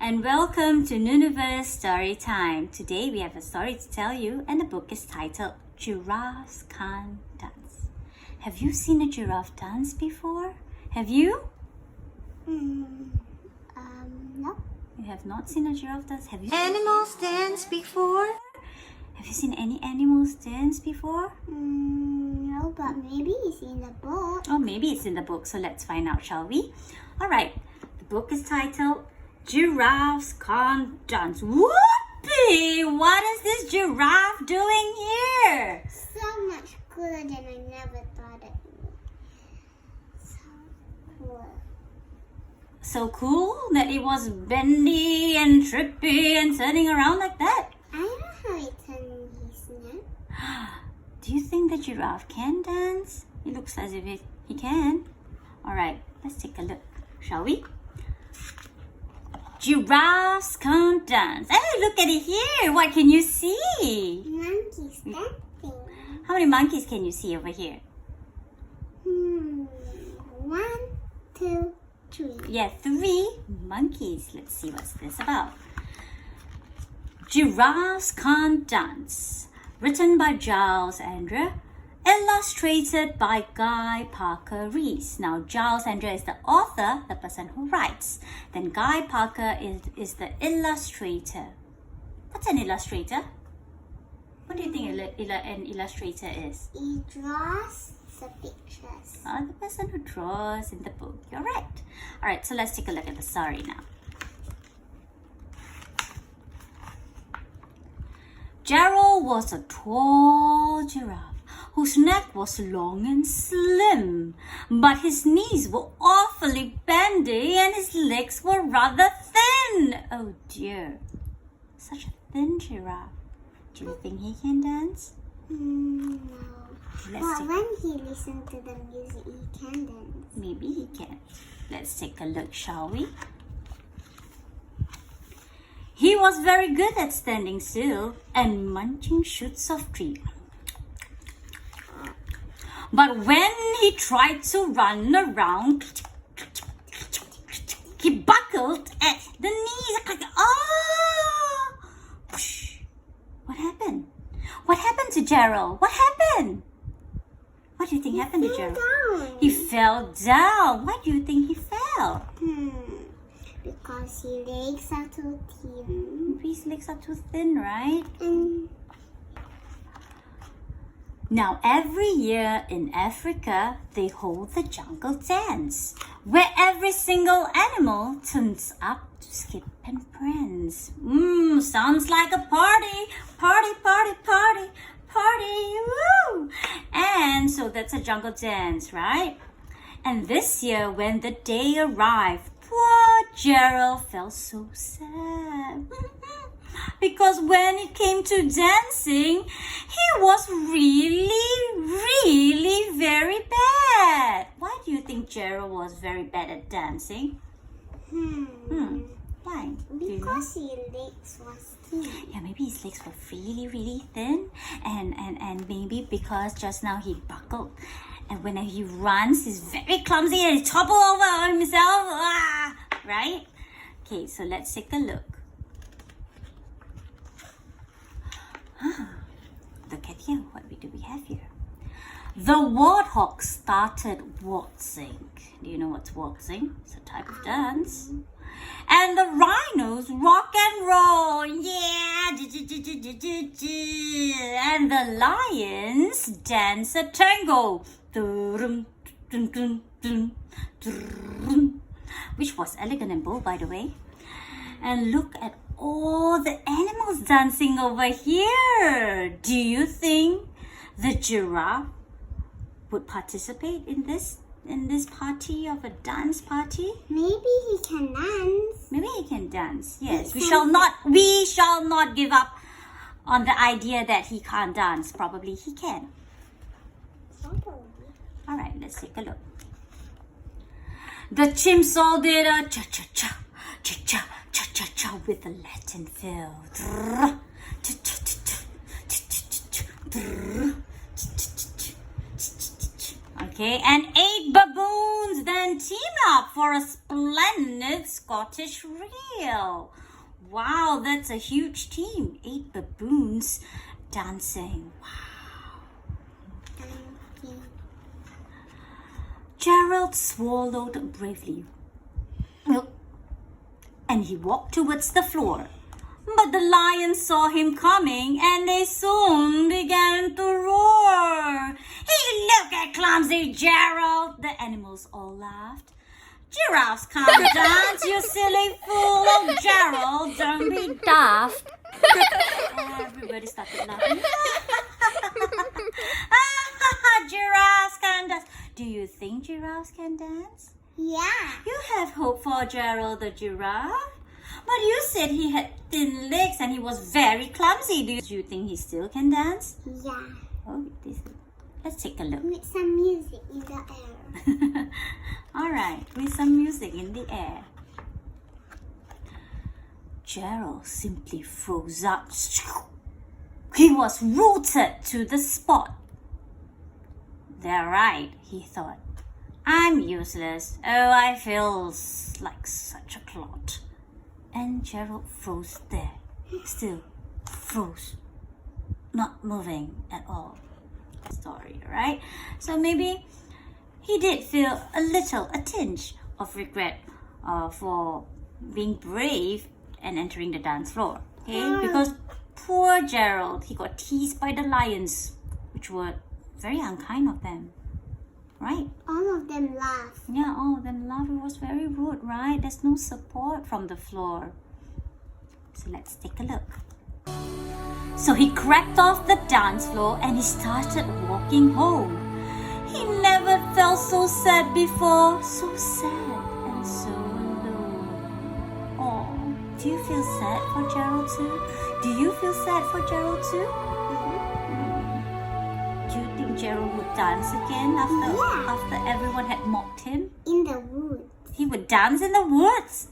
and welcome to Nunuverse Story Time. Today we have a story to tell you and the book is titled Giraffes Can't Dance. Have you seen a giraffe dance before? Have you? No. You have not seen a giraffe dance? Have you Animals dance before? Have you seen any animals dance before? No, but maybe it's in the book. Oh, maybe it's in the book, so let's find out, shall we? Alright, the book is titled Giraffes Can't Dance. Whoopee! What is this giraffe doing here? So much cooler than I never thought it would. So cool. So cool that it was bendy and trippy and turning around like that. I know how it turned his neck. Do you think the giraffe can dance? It looks as if he can. Alright, let's take a look, shall we? Giraffes can't dance. Hey, look at it here. What can you see? Monkeys dancing. How many monkeys can you see over here? 1, 2, 3. Yeah, 3 monkeys. Let's see what's this about. Giraffes Can't Dance. Written by Giles Andrew. Illustrated by Guy Parker Rees. Now, Giles Andrew is the author, the person who writes. Then Guy Parker is the illustrator. What's an illustrator? What do you think an illustrator is? He draws the pictures. The person who draws in the book. You're right. Alright, so let's take a look at the story now. Gerald was a tall giraffe whose neck was long and slim, but his knees were awfully bendy and his legs were rather thin. Oh dear, such a thin giraffe. Do you think he can dance? No. Let's But take- when he listens to the music, he can dance. Maybe he can. Let's take a look, shall we? He was very good at standing still and munching shoots of tree. But when he tried to run around, he buckled at the knees. Oh! What happened? What happened to Gerald? What happened? What do you think happened to Gerald? Down. He fell down. Why do you think he fell? Because his legs are too thin. His legs are too thin, right? And Now, every year in Africa, they hold the jungle dance, where every single animal turns up to skip and prance. Sounds like a party. Party, party, party, party, woo! And so that's a jungle dance, right? And this year, when the day arrived, poor Gerald felt so sad. Because when it came to dancing, he was really very bad. Why do you think Gerald was very bad at dancing? Why? Do you know? because his legs was thin. Yeah, maybe his legs were really thin, and maybe because just now he buckled, and when he runs, he's very clumsy and he topple over himself. Right? Okay, so let's take a look. Look at here. What do we have here? The warthog started waltzing. Do you know what's waltzing? It's a type of dance. And the rhinos rock and roll. Yeah. And the lions dance a tango. Which was elegant and bold, by the way. And look at all the animals dancing over here. Do you think the giraffe would participate in this party of a dance party? Maybe he can dance. Maybe he can dance. Yes, we shall not give up on the idea that he can't dance. Probably he can. All right, let's take a look. The chimps all did a cha-cha-cha, cha-cha, cha-cha-cha with a Latin feel. Okay, and 8 baboons then team up for a splendid Scottish reel. Wow, that's a huge team. 8 baboons dancing. Okay. Gerald swallowed bravely. And he walked towards the floor. But the lions saw him coming and they soon began to roar. Hey, look at clumsy Gerald! The animals all laughed. Giraffes can't dance, you silly fool! Oh, Gerald, don't be daft. Everybody started laughing. Giraffes can dance. Do you think giraffes can dance? Yeah. You have hope for Gerald the giraffe. But you said he had thin legs and he was very clumsy. Do you think he still can dance? Yeah. Oh, let's take a look. With some music in the air. All right, with some music in the air. Gerald simply froze up. He was rooted to the spot. They're right, he thought. I'm useless. Oh, I feel like such a clot. And Gerald froze there. Still froze. Not moving at all. Story, right? So maybe he did feel a tinge of regret for being brave and entering the dance floor. Okay? Because poor Gerald, he got teased by the lions, which were very unkind of them. Right? All of them laughed. Yeah, all of them laughed. It was very rude, right? There's no support from the floor. So let's take a look. So he crept off the dance floor and he started walking home. He never felt so sad before. So sad and so alone. Oh, do you feel sad for Gerald too? Do you feel sad for Gerald too? Do you think Gerald would dance again after everyone had mocked him? In the woods. He would dance in the woods.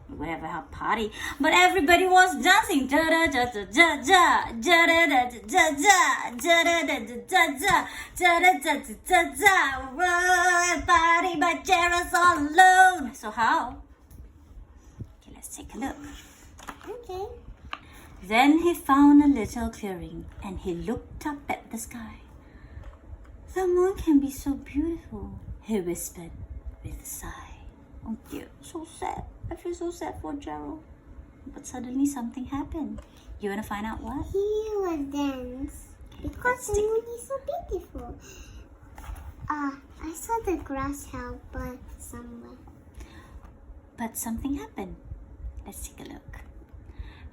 He would have a party, but everybody was dancing. Party, but Gerald's all alone. So how? Okay, let's take a look. Okay. Then he found a little clearing and he looked up at the sky. The moon can be so beautiful, he whispered with a sigh. Oh dear, so sad. I feel so sad for Gerald. But suddenly something happened. You want to find out what? He will dance because the moon is so beautiful. I saw the grasshopper somewhere. But something happened. Let's take a look.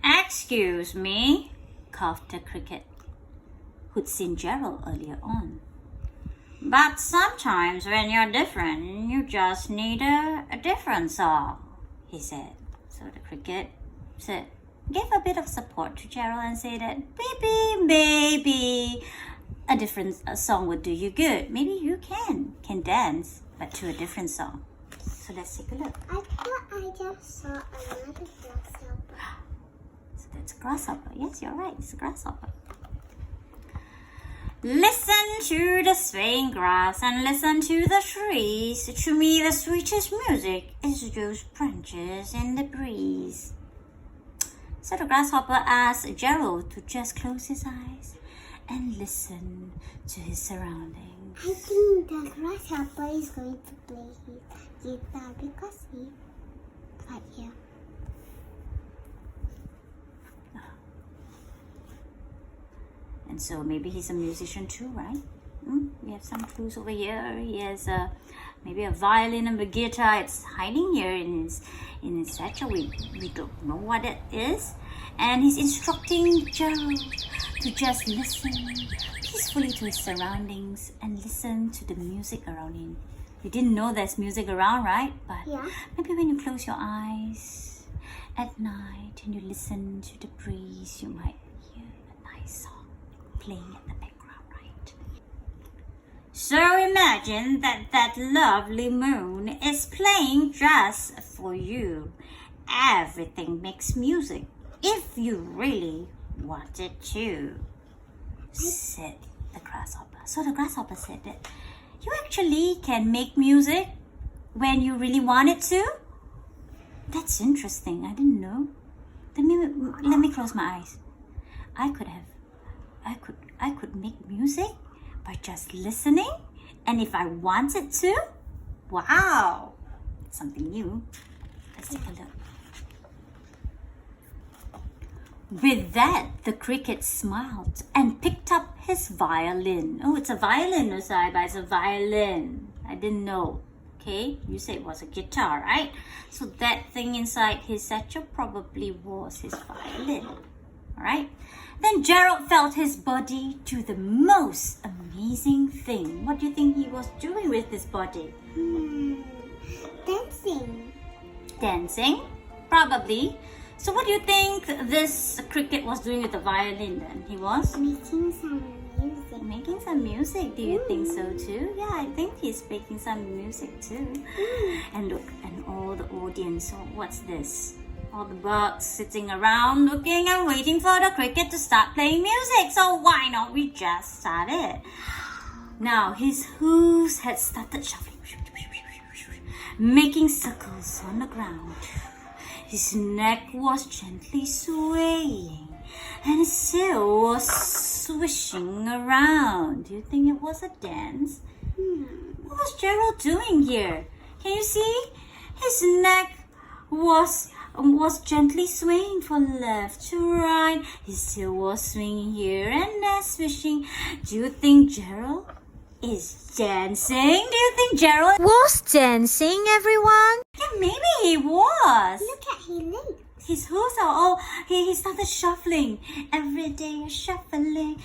Excuse me, coughed the cricket, who'd seen Gerald earlier on. But sometimes when you're different, you just need a different song, he said. So the cricket gave a bit of support to Gerald and said that maybe a different song would do you good. Maybe you can dance, but to a different song. So let's take a look. I thought I just saw another grasshopper. So that's a grasshopper. Yes, you're right. It's a grasshopper. Listen to the swaying grass and listen to the trees. To me, the sweetest music is those branches in the breeze. So the grasshopper asked Gerald to just close his eyes and listen to his surroundings. I think the grasshopper is going to play his guitar because he's right here. And so maybe he's a musician too, right? We have some clues over here. He has maybe a violin and a guitar. It's hiding here in his satchel. We don't know what it is. And he's instructing Gerald to just listen peacefully to his surroundings and listen to the music around him. You didn't know there's music around, right? But yeah. Maybe when you close your eyes at night and you listen to the breeze, you might hear a nice song playing in the background, right? So imagine that lovely moon is playing just for you. Everything makes music if you really want it to, said the grasshopper. So the grasshopper said that you actually can make music when you really want it to? That's interesting. I didn't know. Let me close my eyes. I could make music by just listening, and if I wanted to, wow, something new. Let's take a look. With that, the cricket smiled and picked up his violin. Oh, it's a violin, Nusaiba. It's a violin. I didn't know. Okay, you said it was a guitar, right? So that thing inside his satchel probably was his violin. All right. Then Gerald felt his body do the most amazing thing. What do you think he was doing with his body? Dancing. Dancing? Probably. So what do you think this cricket was doing with the violin then? He was? Making some music. Making some music. Do you think so too? Yeah, I think he's making some music too. And look, and all the audience. So what's this? All the birds sitting around looking and waiting for the cricket to start playing music. So why not we just start it? Now his hooves had started shuffling, making circles on the ground. His neck was gently swaying and his tail was swishing around. Do you think it was a dance? What was Gerald doing here? Can you see? His neck was gently swaying from left to right. His tail was swinging here and there, swishing. Do you think Gerald is dancing? Do you think Gerald was dancing, everyone? Yeah, maybe he was. Look at his legs. His hooves are all, he started shuffling. Every day you're shuffling.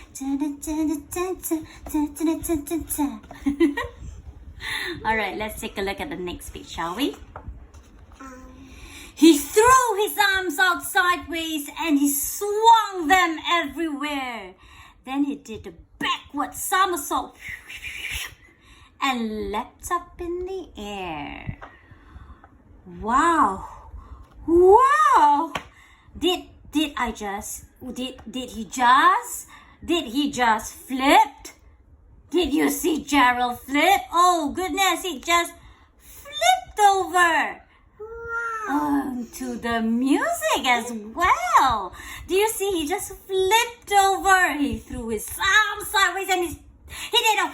Alright, let's take a look at the next page, shall we? He threw his arms out sideways and he swung them everywhere. Then he did a backward somersault and leapt up in the air. Wow! Wow! Did he just flip? Did you see Gerald flip? Oh goodness, he just flipped over. To the music as well. Do you see? He just flipped over. He threw his arms sideways and he did a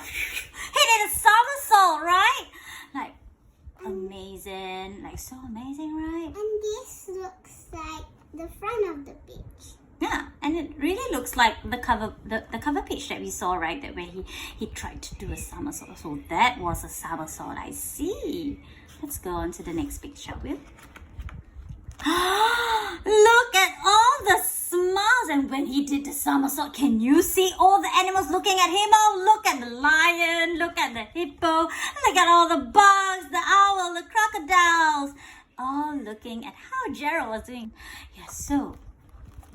somersault, right? Like amazing, like so amazing, right? And this looks like the front of the page. Yeah, and it really looks like the cover page that we saw, right? That where he tried to do a somersault. So that was a somersault. I see. Let's go on to the next page, shall we? Look at all the smiles. And when he did the somersault, can you see all the animals looking at him? Oh, look at the lion, look at the hippo, look at all the bugs, the owl, the crocodiles, all looking at how Gerald was doing. Yes, so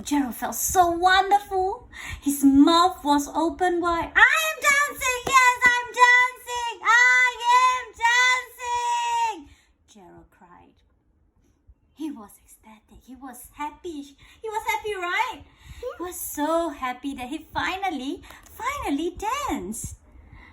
Gerald felt so wonderful. His mouth was open wide. I am dancing. Yes, I'm dancing. I am dancing. Gerald cried. He was ecstatic. He was happy. He was happy, right? He was so happy that he finally danced.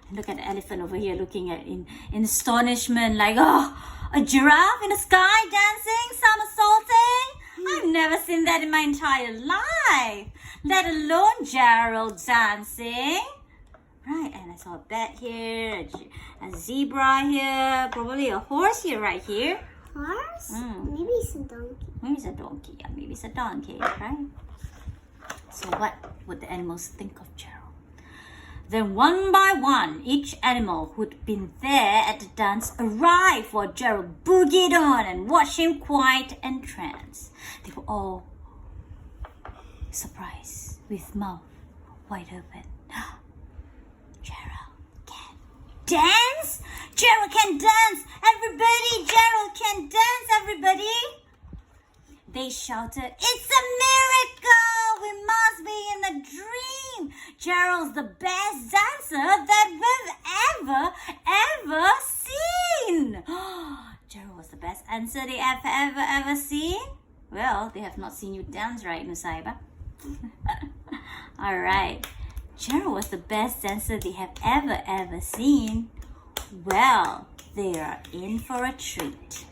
And look at the elephant over here looking at in astonishment, like, oh, a giraffe in the sky dancing, somersaulting? I've never seen that in my entire life, let alone Gerald dancing. Right, and I saw a bat here, a zebra here, probably a horse here, right here. Horse? Maybe it's a donkey. Maybe it's a donkey, yeah, maybe it's a donkey, right? So what would the animals think of Gerald? Then one by one, each animal who'd been there at the dance arrived while Gerald boogied on and watched him quite entranced. They were all surprised with mouth wide open. Gerald can dance? Gerald can dance! Everybody, Gerald can dance, everybody! They shouted, it's a miracle! We must be in a dream! Gerald's the best dancer that we've ever seen! Gerald was the best dancer they have ever seen? Well, they have not seen you dance, right, Nusaiba? Alright. Gerald was the best dancer they have ever seen. Well, they are in for a treat.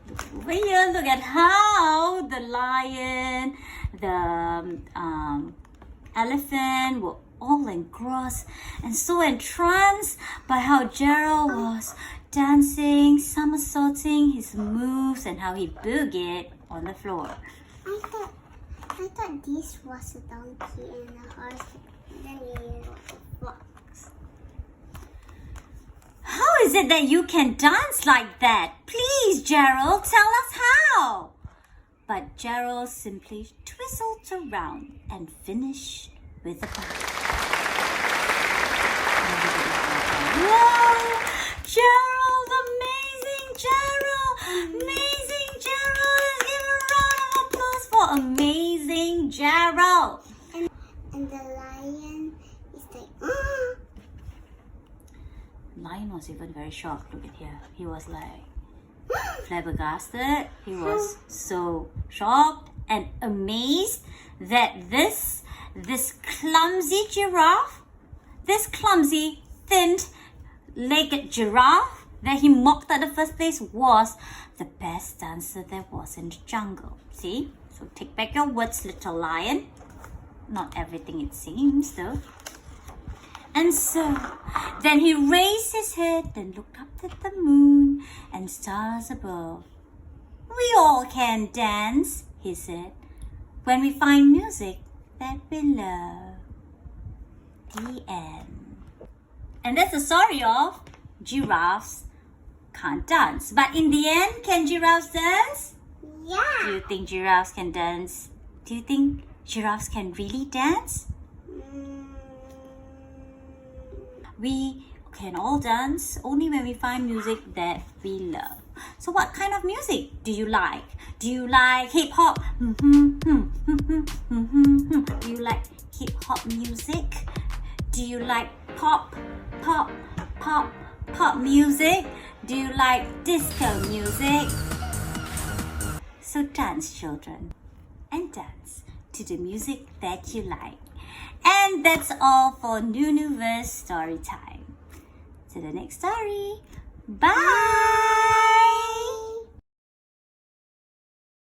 Look over here, look at how the lion, the elephant were all engrossed and so entranced by how Gerald was dancing, somersaulting his moves and how he boogied on the floor. I thought this was a donkey and a horse, and then it was a fox. How is it that you can dance like that? Please, Gerald, tell us how. But Gerald simply twistled around and finished with a bow. Whoa! Gerald, amazing Gerald! Amazing Gerald! Let's give a round of applause for amazing Gerald! And the lion is like, Lion was even very shocked. Look at here. He was like flabbergasted. He was so shocked and amazed that this clumsy giraffe, this clumsy, thin-legged giraffe that he mocked at the first place was the best dancer there was in the jungle. See? So take back your words, little lion. Not everything it seems, though. And so, then he raised his head and looked up at the moon and stars above. We all can dance, he said, when we find music that we love. The end. And that's the story of Giraffes Can't Dance. But in the end, can giraffes dance? yeah. Do you think giraffes can dance? Do you think giraffes can really dance? We can all dance only when we find music that we love. So what kind of music do you like? Do you like hip hop? Do you like hip hop music? Do you like pop music? Do you like disco music? So dance, children, and dance to the music that you like. And that's all for nunuverse story time. To the next story. Bye!